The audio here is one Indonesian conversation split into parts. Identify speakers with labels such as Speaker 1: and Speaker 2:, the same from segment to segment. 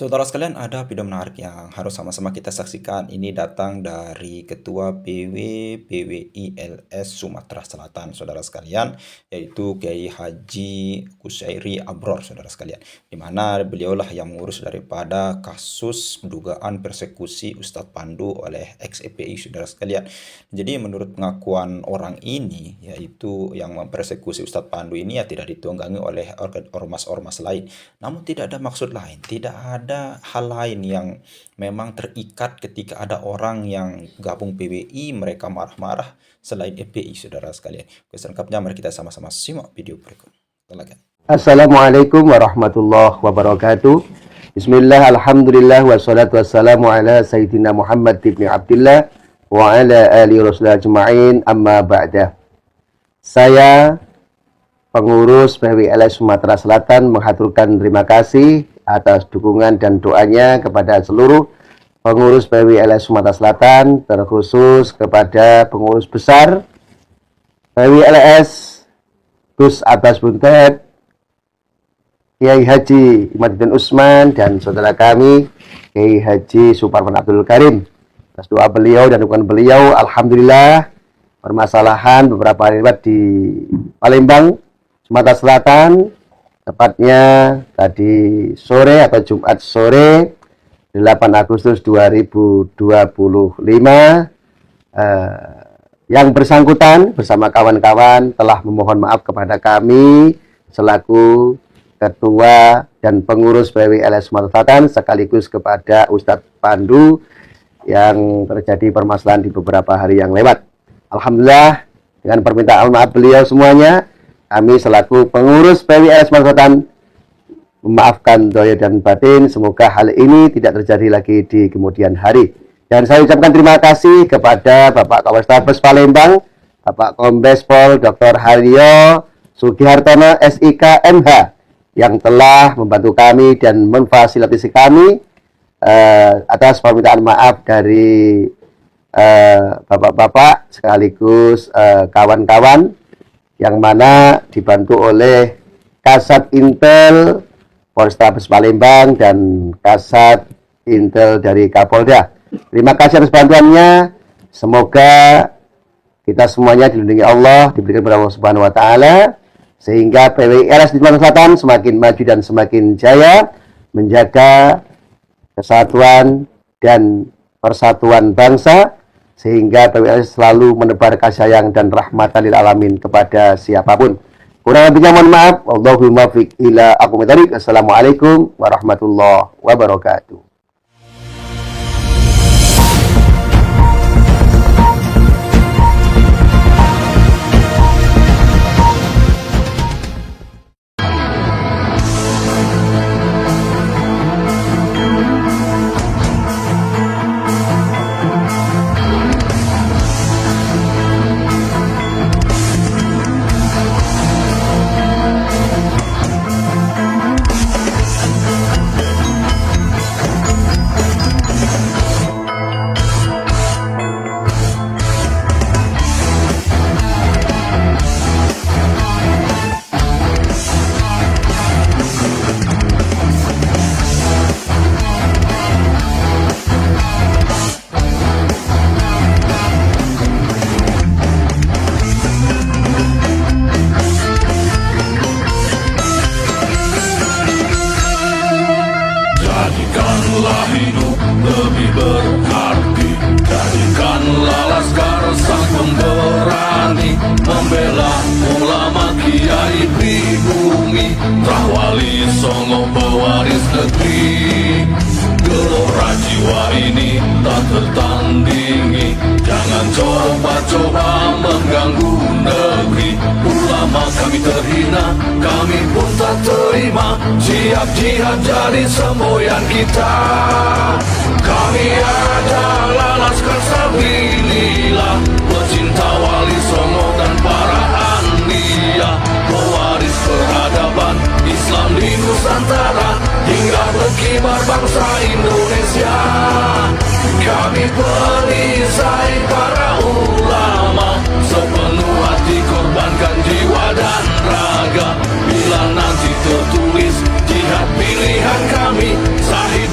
Speaker 1: Saudara sekalian, ada video menarik yang harus sama-sama kita saksikan. Ini datang dari Ketua PW PWILS Sumatera Selatan, saudara sekalian, yaitu Kiai Haji Kusyairi Abror, saudara sekalian. Di mana beliaulah yang mengurus daripada kasus dugaan persekusi Ustadz Pandu oleh ex-FPI, saudara sekalian. Jadi menurut pengakuan orang ini, yaitu yang mempersekusi Ustadz Pandu ini tidak ditunggangi oleh ormas-ormas lain. Namun tidak ada maksud lain, tidak ada hal lain yang memang terikat ketika ada orang yang gabung PWI, mereka marah-marah selain FPI, saudara sekalian. Selengkapnya mari kita sama-sama simak video berikut. Silakan.
Speaker 2: Assalamualaikum warahmatullahi wabarakatuh. Bismillah, alhamdulillah, wassalatu wassalamu ala Sayyidina Muhammad ibn Abdillah wa ala alihi rasulullah ajma'in, amma ba'dah. Saya pengurus PWILS Sumatera Selatan menghaturkan terima kasih atas dukungan dan doanya kepada seluruh pengurus PWILS Sumatera Selatan, terkhusus kepada pengurus besar PWILS Gus Abbas Buntet, Kiai Haji Imaduddin Usman, dan saudara kami Kiai Haji Suparman Abdul Karim. Atas doa beliau dan dukungan beliau, alhamdulillah permasalahan beberapa hari di Palembang, Sumatera Selatan, tepatnya tadi sore atau Jumat sore 8 Agustus 2025, yang bersangkutan bersama kawan-kawan telah memohon maaf kepada kami selaku ketua dan pengurus PWILS Sumatera Selatan, sekaligus kepada Ustadz Pandu yang terjadi permasalahan di beberapa hari yang lewat. Alhamdulillah, dengan permintaan maaf beliau semuanya, kami selaku pengurus PWILS Sumatera Selatan memaafkan doa dan batin. Semoga hal ini tidak terjadi lagi di kemudian hari. Dan saya ucapkan terima kasih kepada Bapak Kapolrestabes Palembang, Bapak Kombes Pol Dr. Haryo Sugihartono SIK MH, yang telah membantu kami dan memfasilitasi kami atas permintaan maaf dari bapak-bapak sekaligus kawan-kawan, yang mana dibantu oleh Kasat Intel Polrestabes Palembang dan Kasat Intel dari Kapolda. Terima kasih atas bantuannya. Semoga kita semuanya dilindungi Allah, diberikan kepada Allah Subhanahu wa taala, sehingga PWILS di Sumatera Selatan semakin maju dan semakin jaya menjaga kesatuan dan persatuan bangsa, sehingga PWILS selalu menebar kasih sayang dan rahmatan lil alamin kepada siapapun. Kurang lebihnya mohon maaf. Allahumma fiq ila aqwamit thariq. Assalamualaikum warahmatullahi wabarakatuh.
Speaker 3: Jadikanlah hidup lebih berarti, jadikanlah laskar sang pemberani, membela ulama kiai pribumi, Rahwali Songo pewaris negeri. Gelora jiwa ini tak tertandingi, jangan coba-coba mengganggu negeri. Ulama kami terhina, kami pun tak terima, siap jihad jadi semboyan kita. Kami adalah laskar sabilillah, pecinta Wali Songo dan para anbiya, pewaris peradaban Islam di Nusantara, hingga berkibar bangsa Indonesia. Kami perisai para ulama, sepenuh hati korbankan jiwa dan raga. Bila nanti tertulis jihad pilihan kami, Sahid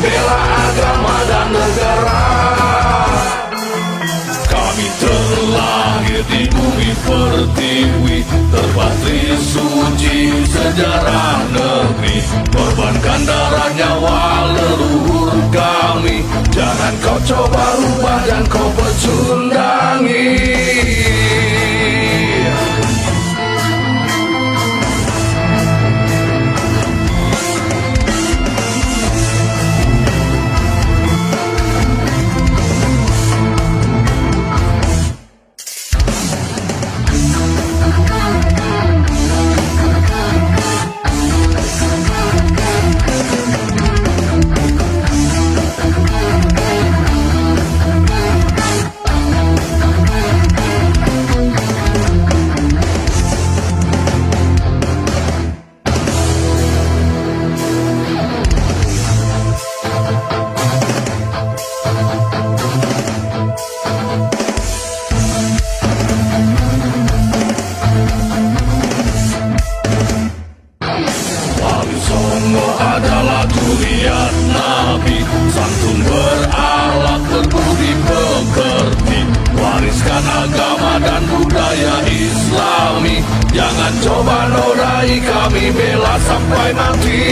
Speaker 3: kau coba rubah dan kau pecundangi. Wali Songo adalah durian Nabi, santun berakhlak berbudi pekerti, wariskan agama dan budaya Islami. Jangan coba nodai kami, bela sampai mati.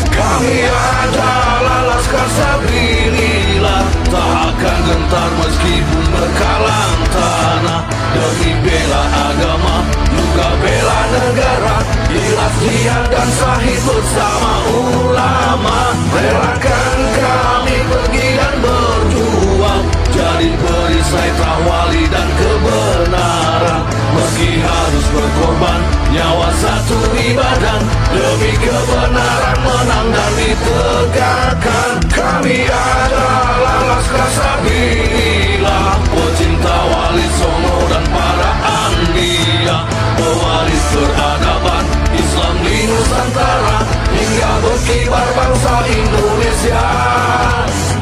Speaker 3: Kami adalah Laskar Sabilillah, tak akan gentar meskipun berkalang tanah, demi bela agama, juga bela negara. Ikhlas jihad dan sahih bersama ulama, relakan kami pergi dan berjuang, jadi perisai tawali dan kebenaran. Meski harus berkorban nyawa satu di badan, demi kebenaran menang dan ditegakkan. Kami adalah Laskar Sabilillah, pecinta Wali Songo dan para anbiya, pewaris peradaban Islam di Nusantara, hingga berkibar bangsa Indonesia.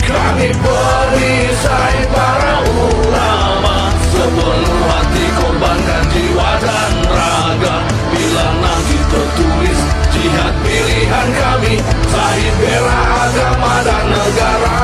Speaker 3: Kami perisai para ulama, sepenuh hati korbankan jiwa dan raga. Bila nanti tertulis jihad pilihan kami, sahih bela agama dan negara.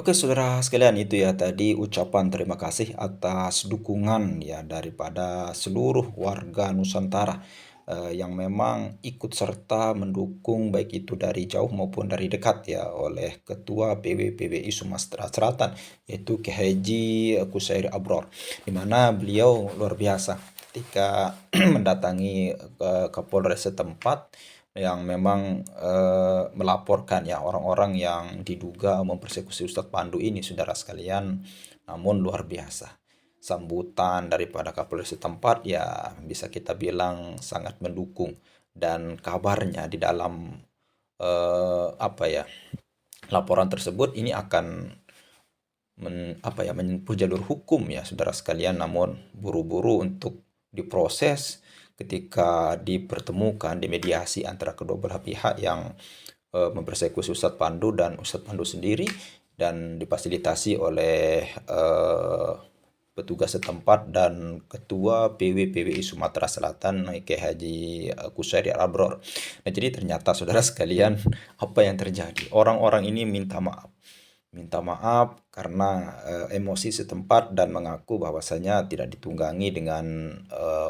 Speaker 1: Oke saudara sekalian, itu ya tadi ucapan terima kasih atas dukungan ya daripada seluruh warga Nusantara yang memang ikut serta mendukung baik itu dari jauh maupun dari dekat ya oleh Ketua PWPWI Sumatera Selatan, yaitu Kiai Haji Qusairi Abror, di mana beliau luar biasa ketika mendatangi Kapolres setempat yang memang melaporkan ya orang-orang yang diduga mempersekusi Ustadz Pandu ini, saudara sekalian. Namun luar biasa sambutan daripada Kapolres setempat ya, bisa kita bilang sangat mendukung, dan kabarnya di dalam laporan tersebut ini akan menempuh jalur hukum ya, saudara sekalian. Namun buru-buru untuk diproses ketika dipertemukan, dimediasi antara kedua belah pihak yang mempersekusi Ustadz Pandu dan Ustadz Pandu sendiri, dan difasilitasi oleh petugas setempat dan Ketua PWPWI Sumatera Selatan Kiai Haji Qusairi Abror. Nah, jadi ternyata saudara sekalian, apa yang terjadi? Orang-orang ini minta maaf karena emosi setempat dan mengaku bahwasanya tidak ditunggangi dengan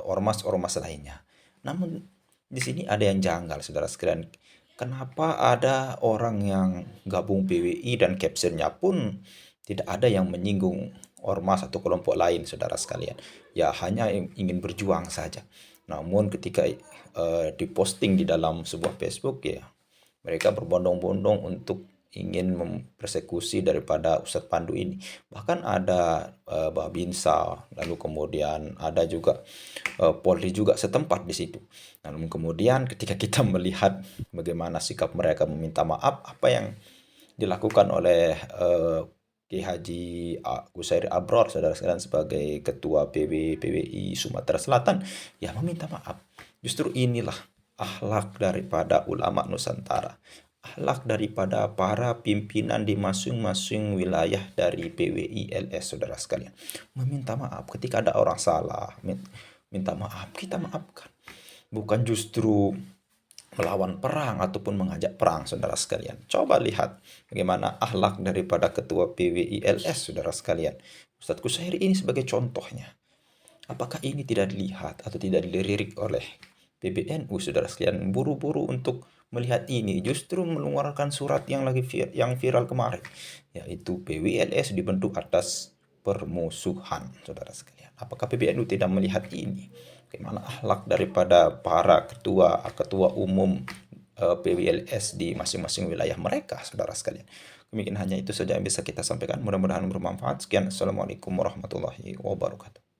Speaker 1: ormas-ormas lainnya. Namun di sini ada yang janggal, saudara sekalian. Kenapa ada orang yang gabung PWI dan captionnya pun tidak ada yang menyinggung ormas atau kelompok lain, saudara sekalian? Ya hanya ingin berjuang saja. Namun ketika diposting di dalam sebuah Facebook ya, mereka berbondong-bondong untuk ingin mempersekusi daripada Ustadz Pandu ini. Bahkan ada Babinsa, lalu kemudian ada juga Polri juga setempat di situ. Namun kemudian ketika kita melihat bagaimana sikap mereka meminta maaf, apa yang dilakukan oleh Kiai Haji Qusairi Abror, saudara sekalian, sebagai Ketua PWI Sumatera Selatan, ya meminta maaf. Justru inilah akhlak daripada ulama Nusantara, akhlak daripada para pimpinan di masing-masing wilayah dari PWI LS, saudara sekalian. Meminta maaf ketika ada orang salah, minta maaf, kita maafkan. Bukan justru melawan perang ataupun mengajak perang, saudara sekalian. Coba lihat bagaimana akhlak daripada ketua PWILS, saudara sekalian. Ustadz Kushairi ini sebagai contohnya. Apakah ini tidak dilihat atau tidak dilirik oleh PBNU, saudara sekalian? Buru-buru untuk melihat ini, justru mengeluarkan surat yang yang viral kemarin, yaitu PWLS dibentuk atas permusuhan, saudara sekalian. Apakah PBNU tidak melihat ini? Bagaimana akhlak daripada para ketua umum PWLS di masing-masing wilayah mereka, saudara sekalian. Mungkin hanya itu saja yang bisa kita sampaikan. Mudah-mudahan bermanfaat. Sekian. Assalamualaikum warahmatullahi wabarakatuh.